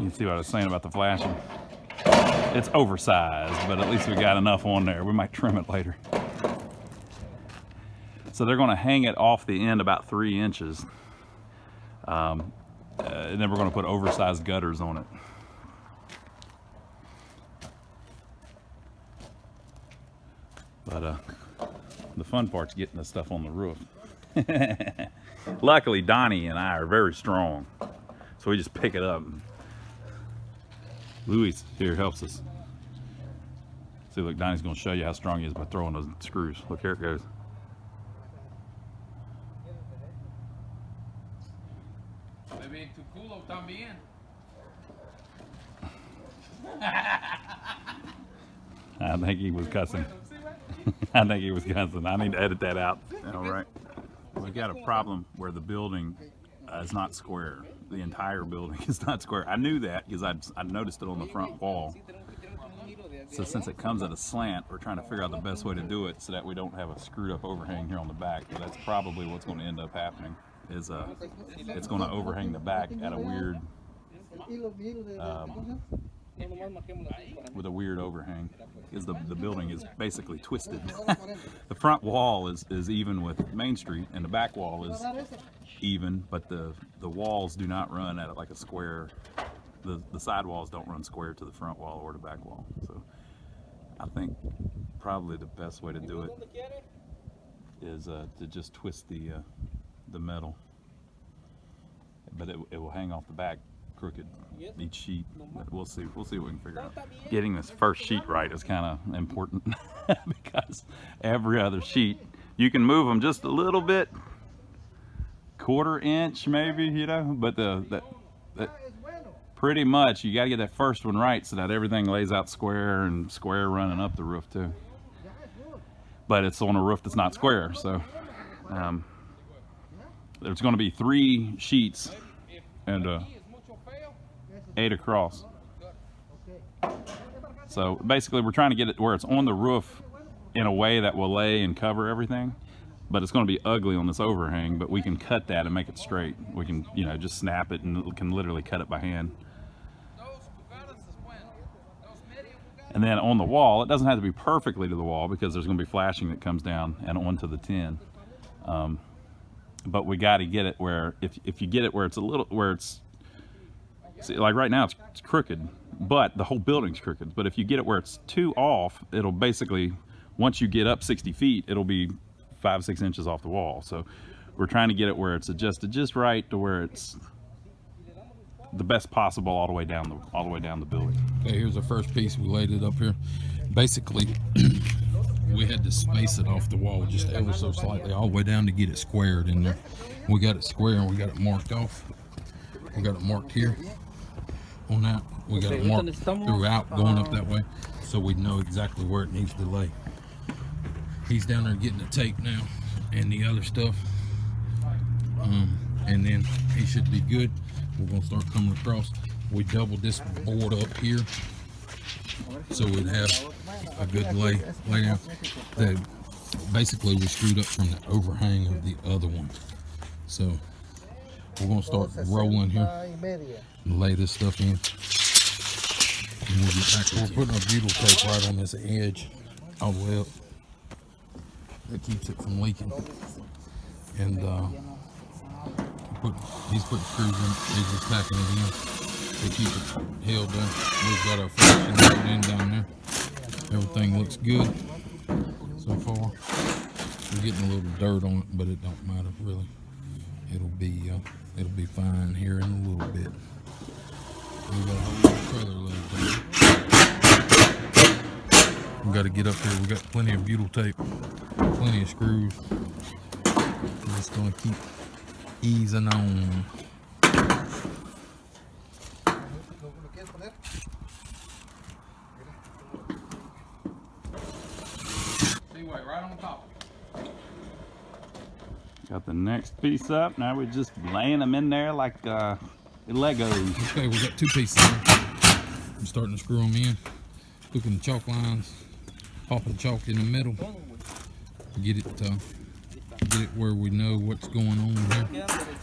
You can see what I was saying about the flashing. It's oversized, but at least we got enough on there. We might trim it later. So they're going to hang it off the end about 3 inches. And then we're going to put oversized gutters on it. But the fun part's getting the stuff on the roof. Luckily, Donnie and I are very strong, so we just pick it up. Louis here helps us. See, look, Donnie's going to show you how strong he is by throwing those screws. Look, here it goes. I think he was cussing. I think he was cussing. I need to edit that out. All right. We got a problem where the building is not square. The entire building is not square. I knew that because I noticed it on the front wall. So since it comes at a slant, we're trying to figure out the best way to do it so that we don't have a screwed up overhang here on the back. But that's probably what's going to end up happening. Is it's going to overhang the back at a weird with a weird overhang, because the building is basically twisted. The front wall is even with Main Street, and the back wall is even, but the walls do not run at like a square. The side walls don't run square to the front wall or the back wall. So I think probably the best way to do it is to just twist the metal, but it will hang off the back crooked, each sheet. But we'll see what we can figure out. Getting this first sheet right is kind of important because every other sheet you can move them just a little bit, 1/4 inch maybe, you know, but the pretty much you got to get that first one right so that everything lays out square, and square running up the roof too. But it's on a roof that's not square, so there's going to be 3 sheets and 8 across. So basically we're trying to get it where it's on the roof in a way that will lay and cover everything, but it's going to be ugly on this overhang, but we can cut that and make it straight. We can, you know, just snap it and can literally cut it by hand. And then on the wall, it doesn't have to be perfectly to the wall because there's going to be flashing that comes down and onto the tin. But we got to get it where, if you get it where it's a little, where it's, see, like right now it's crooked, but the whole building's crooked. But if you get it where it's too off, it'll basically, once you get up 60 feet, it'll be 5-6 inches off the wall. So we're trying to get it where it's adjusted just right to where it's the best possible all the way down the building. Okay, here's the first piece. We laid it up here. Basically, we had to space it off the wall just ever so slightly all the way down to get it squared in there. We got it square and we got it marked off. We got it marked here on that. We got it marked throughout going up that way, so we know exactly where it needs to lay. He's down there getting the tape now and the other stuff, and then he should be good. We're gonna start coming across. We doubled this board up here so we'd have a good lay down. Basically we screwed up from the overhang of the other one, so we're gonna start rolling here and lay this stuff in, and we'll get back. We're putting a butyl tape right on this edge all the way up. That keeps it from leaking. And he's putting screws in, he's just tacking it in to keep it held down. We've got our flashing in down there. Everything looks good so far. We're getting a little dirt on it, but it don't matter really. It'll be fine here in a little bit. We got a whole lot of trailer laid down. We got to get up here. We got plenty of butyl tape, plenty of screws. We're just gonna keep easing on. Right on top. Got the next piece up. Now we're just laying them in there like Legos. Okay, we got 2 pieces here. I'm starting to screw them in, hooking the chalk lines, popping the chalk in the middle, get it get it where we know what's going on here.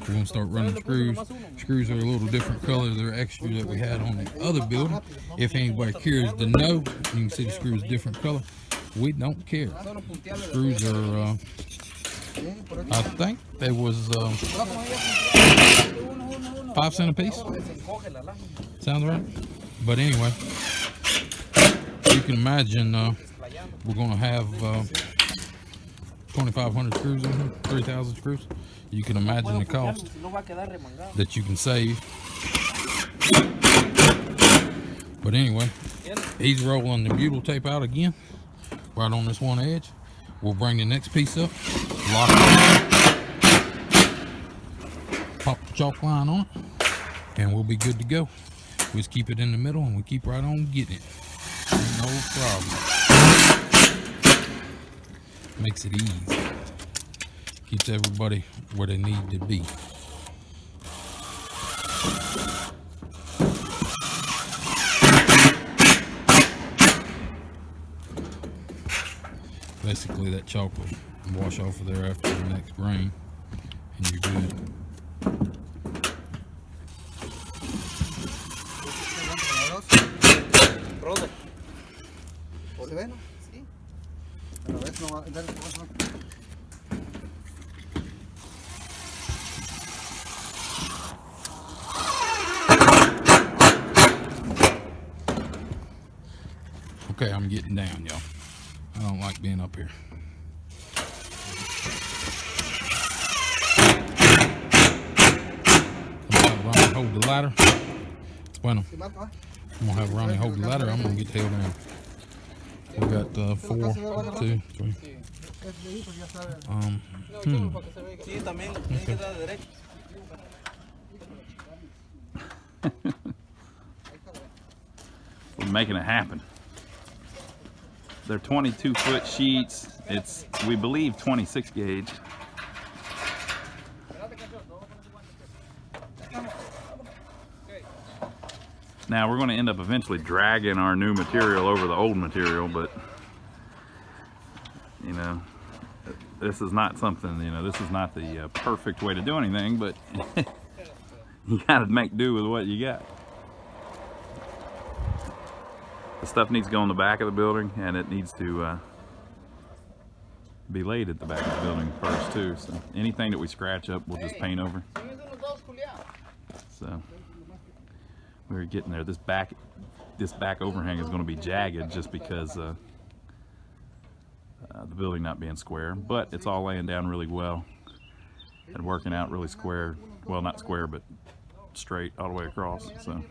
We're going to start running screws. Screws are a little different color. They're extra that we had on the other building. If anybody cares to know, you can see the screws different color. We don't care. Screws are, I think they was 5 cents a piece. Sounds right. But anyway, you can imagine we're going to have 2,500 screws in here, 3,000 screws. You can imagine the cost that you can save. But anyway, he's rolling the butyl tape out again, right on this one edge. We'll bring the next piece up, lock it, pop the chalk line on it, and we'll be good to go. We just keep it in the middle and we keep right on getting it. No problem. Makes it easy. Keeps everybody where they need to be. Basically, that chalk will wash off of there after the next rain, and you're good. Okay, I'm getting down, y'all. I don't like being up here. I'm gonna have Ronnie hold the ladder. Bueno. I'm gonna have Ronnie hold the ladder. I'm gonna get tail down. We got 4, 2, 3. We're making it happen. They're 22-foot sheets. It's, we believe, 26 gauge. Now we're going to end up eventually dragging our new material over the old material, but you know, this is not something, you know, this is not the perfect way to do anything, but you got to make do with what you got. The stuff needs to go in the back of the building, and it needs to be laid at the back of the building first too. So anything that we scratch up, we'll just paint over. So we're getting there. This back overhang is going to be jagged just because the building not being square, but it's all laying down really well and working out really square. Well, not square, but straight all the way across. So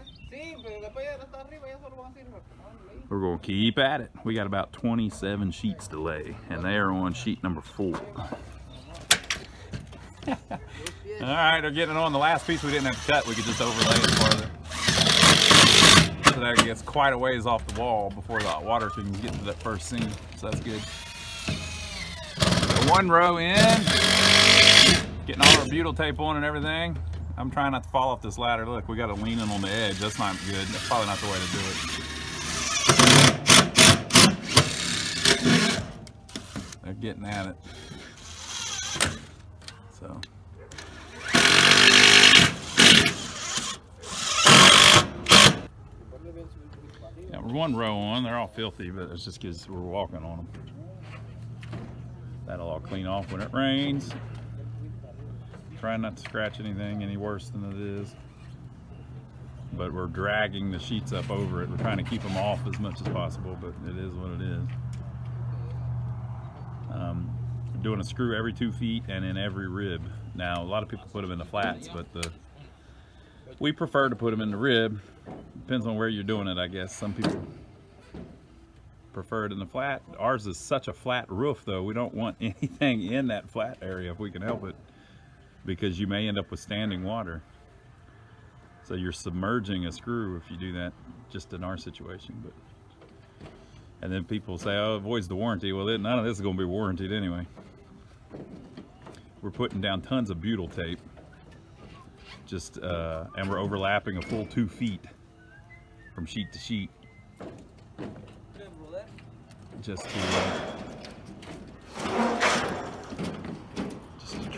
we're going to keep at it. We got about 27 sheets to lay, and they are on sheet number 4. All right, they're getting it on. The last piece we didn't have to cut. We could just overlay it farther. So that gets quite a ways off the wall before the water can get to that first seam. So that's good. So 1 row in, getting all our butyl tape on and everything. I'm trying not to fall off this ladder. Look, we got it leaning on the edge. That's not good. That's probably not the way to do it. They're getting at it. So. Yeah, we're 1 row on. They're all filthy, but it's just because we're walking on them. That'll all clean off when it rains. Trying not to scratch anything any worse than it is. But we're dragging the sheets up over it. We're trying to keep them off as much as possible, but it is what it is. We're doing a screw every 2 feet and in every rib. Now, a lot of people put them in the flats, but we prefer to put them in the rib. Depends on where you're doing it, I guess. Some people prefer it in the flat. Ours is such a flat roof, though. We don't want anything in that flat area if we can help it, because you may end up with standing water. So you're submerging a screw if you do that, just in our situation. But and then people say, oh, it avoids the warranty. Well, none of this is going to be warranted anyway. We're putting down tons of butyl tape, just and we're overlapping a full 2 feet from sheet to sheet, just to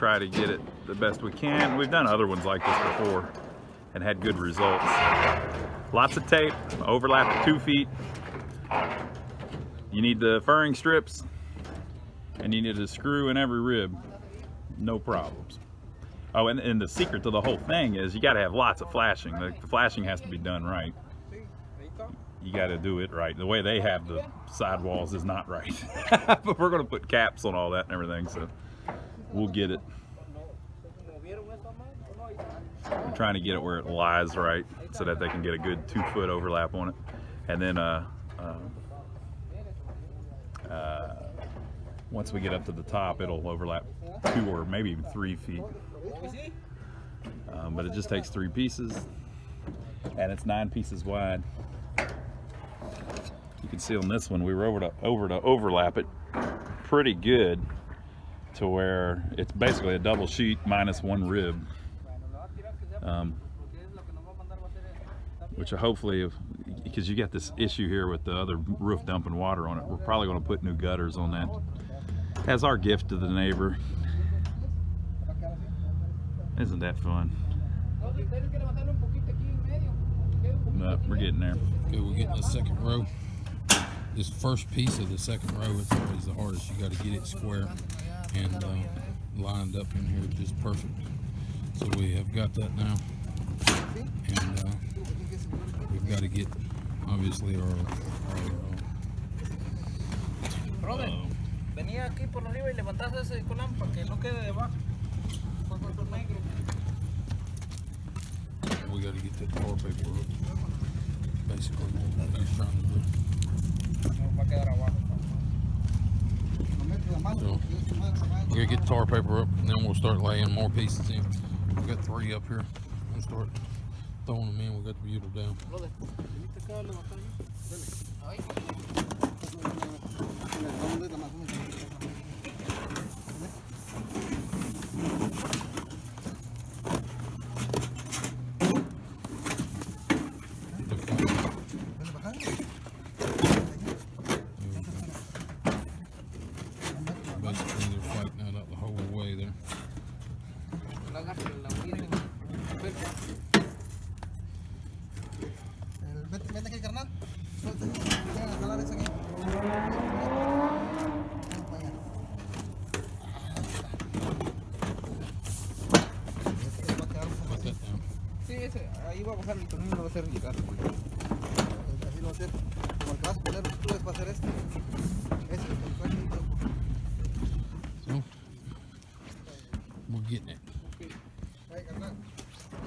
try to get it the best we can. We've done other ones like this before and had good results. Lots of tape, overlap at 2 feet. You need the furring strips, and you need a screw in every rib. No problems. Oh, and the secret to the whole thing is you got to have lots of flashing. The flashing has to be done right. You got to do it right. The way they have the sidewalls is not right. But we're going to put caps on all that and everything, so we'll get it. I'm trying to get it where it lies right so that they can get a good 2 foot overlap on it. And then once we get up to the top, it'll overlap 2 or maybe even 3 feet. But it just takes 3 pieces, and it's 9 pieces wide. You can see on this one, we were over to overlap it pretty good to where it's basically a double sheet minus 1 rib. Which hopefully, because you got this issue here with the other roof dumping water on it, we're probably going to put new gutters on that as our gift to the neighbor. Isn't that fun? No, we're getting there. Okay, we're getting the second row. This first piece of the second row is always the hardest. You got to get it square and lined up in here just perfect. So we have got that now, and we've got to get obviously our venía aquí por arriba y levantaste ese colán para que no quede debajo. we got to get that tar paper up. Basically what he's trying to do. So we're gonna get the tar paper up, and then we'll start laying more pieces in. We got 3 up here. We'll start throwing them in. We got the butyl down. Basically, they're fighting that up the whole way there. Vete aquí, carnal. Jalar eso aquí. Put that down. Sí, ese, ahí va a bajar el tornillo, lo va a hacer llegar. Así lo va a hacer. Como el que vas a poner, tú vas a hacer este. Ese, So, we're getting it. ay, carnal.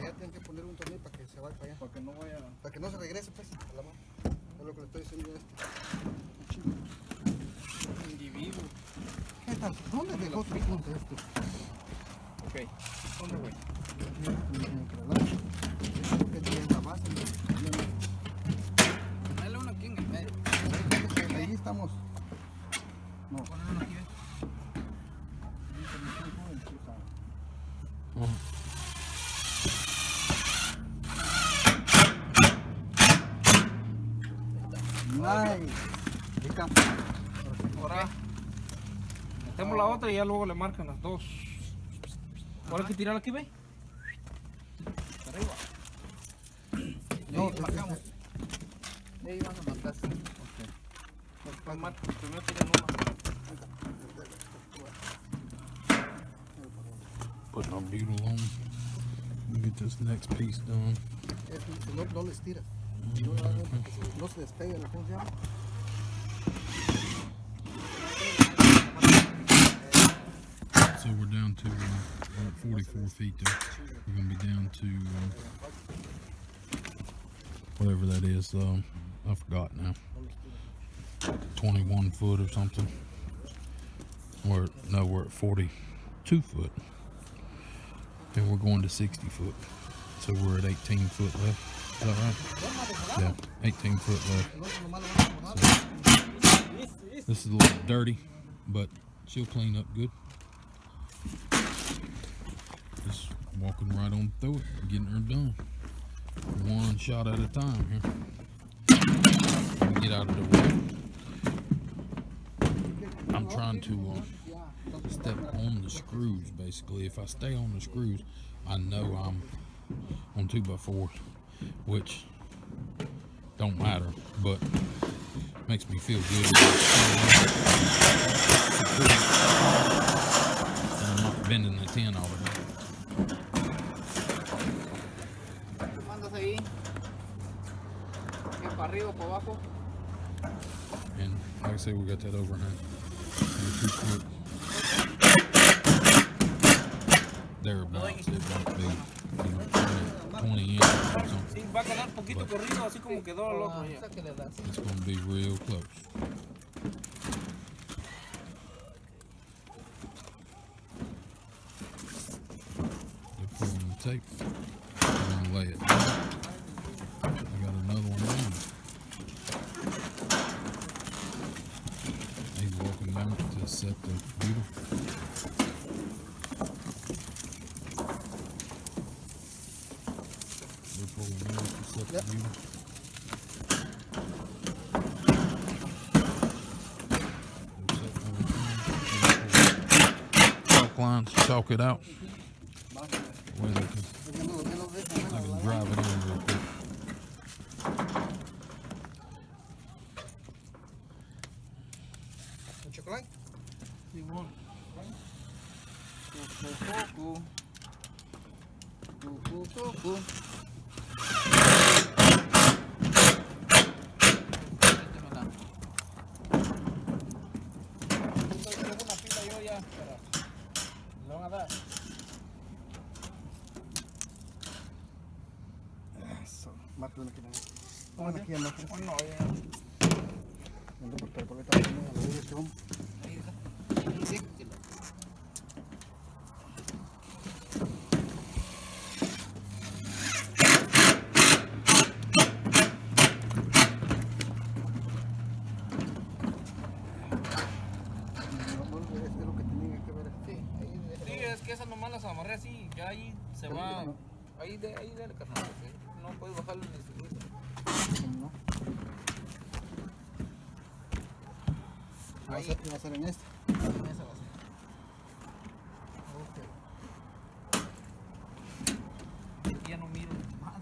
Ya tienen que poner un tornillo para que se vaya para allá. Para que no vaya. Para que no se regrese, pues, a la mano. Es lo que le estoy diciendo a este. Individuo. ¿Qué tal? ¿Dónde dejó su punto este? Ok, ¿dónde voy? Dale uno aquí en el medio. Ahí estamos. No. Ponle uno aquí, ¿ves? Nice. Ahora metemos la otra y ya luego le marcan las dos. Ahora hay que tirar aquí, ve. Para arriba. No, marcamos. De ahí van a marcar. Ok. Primero tiran una. Putting our butyl on. We'll get this next piece done. no les tiras. No se despega, ¿cómo se llama? So we're down to 44 feet there. We're going to be down to whatever that is. I forgot now. 21 foot or something. We're at 42 foot. And we're going to 60 foot. So we're at 18 foot left. Is that right? Yeah, 18 foot left. So, this is a little dirty, but she'll clean up good. Just walking right on through it, getting her done. One shot at a time here. Let me get out of the way. I'm trying to step on the screws. Basically, if I stay on the screws, I know I'm on 2x4, which don't matter, but makes me feel good. And I'm not bending the tin all the time. Mandas ahí. Que para arriba, para abajo. And like I said, we got that overhang. And 2 foot. Thereabouts, it might be, 20 inches or something. Sí, va a quedar poquito corrido, así como quedó el otro ya. It's going to be real close. They're pulling the tape. I'm going to lay it down. I got another one on. He's walking down to set the beautiful. They're pulling in to set the beautiful. Chalk lines, chalk it out. Where they can drive it in real quick. Chocolate? Igual. Una pila yo ya, pero le van a dar. Eso. Márcalo aquí. Pongan aquí en la frente. No, ya. Ando por la paleta. Ahí está. Sí. Sí, es que esas nomás las amarré así, ya ahí se va. Ahí dale, carnal. No puedes bajarlo ni subirlo. Ahí va a ser en este. Esa va a ser. Ok. Ya no miro más.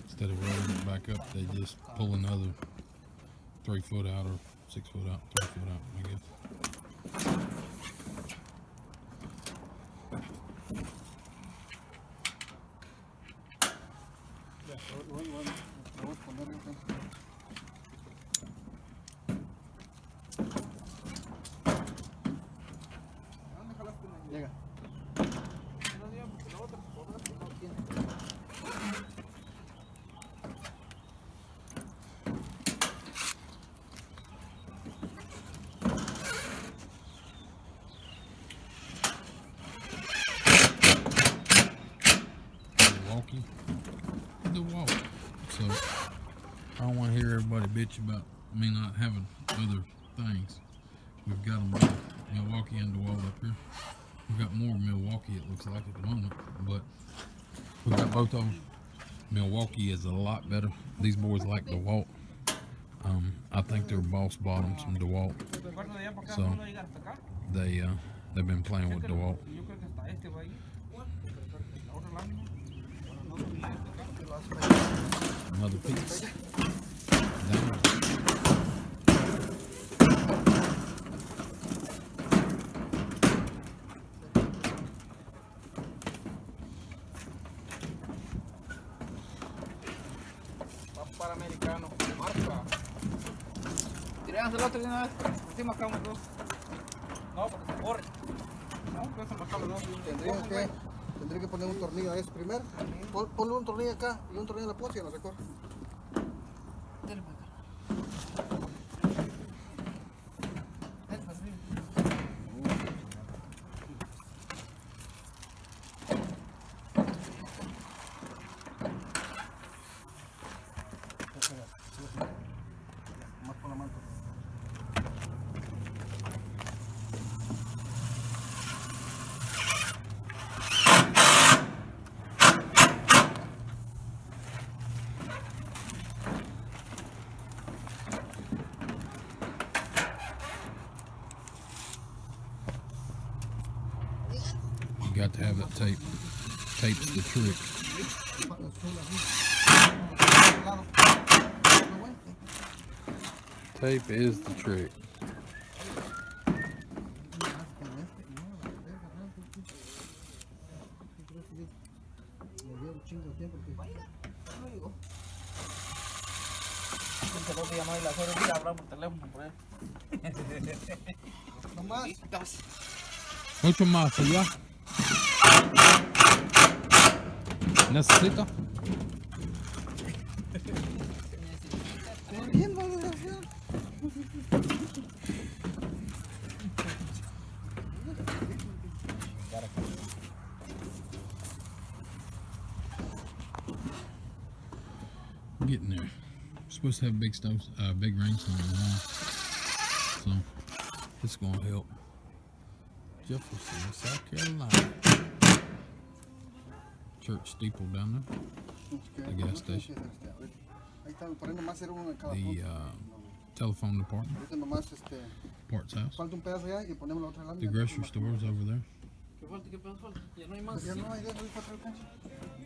Instead of rolling it back up, they just pull another 3 foot out or 6 foot out, 3 foot out, I guess. Vamos a ponerlo acá. Llega. Milwaukee, the walk. So I don't want to hear everybody bitch about me not having other things. We've got them both, Milwaukee and DeWalt up here. We've got more Milwaukee, it looks like, at the moment, but we've got both of them. Milwaukee is a lot better. These boys like DeWalt. I think they're boss bottoms from DeWalt, so they've been playing with DeWalt. Another piece. Down. Para americano, marca. Tiramos el otro de una vez, así marcamos dos. No, porque se corre. No, pues se marcamos dos. Tendría que poner un tornillo a eso primero. Ponle un tornillo acá y un tornillo en la punta y no se corre. Dale para acá. Dale para arriba. Más con la mano. got to have that tape. Tape's the trick. Tape is the trick. Mucho más allá. ¿Necesito? Getting there. We're supposed to have big stoves, big rains tomorrow, so it's gonna help. Jefferson, South Carolina. Church steeple down there. The gas station. The telephone department. Parts house. The grocery store's over there.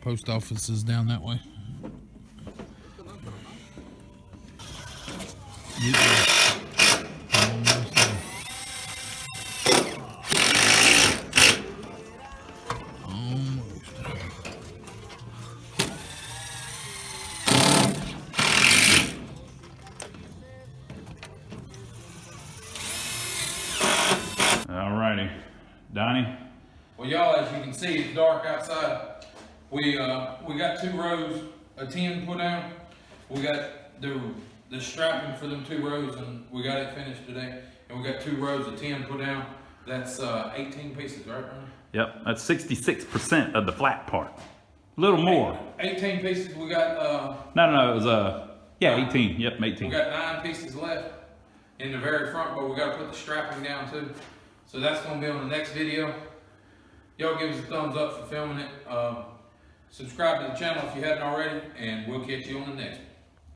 Post office is down that way. Almost there. Almost. Alrighty, Donnie. Well, y'all, as you can see, it's dark outside. We got 2 rows of 10 put down. We got the strapping for them 2 rows, and we got it finished today. And we got 2 rows of 10 put down. That's 18 pieces, right, Ronnie? Yep, that's 66% of the flat part. A little more. 18 pieces. We got No, it was yeah, 18. Yep, 18. we got 9 pieces left in the very front, but we got to put the strapping down too. So that's going to be on the next video. Y'all give us a thumbs up for filming it. Subscribe to the channel if you hadn't already, and we'll catch you on the next one.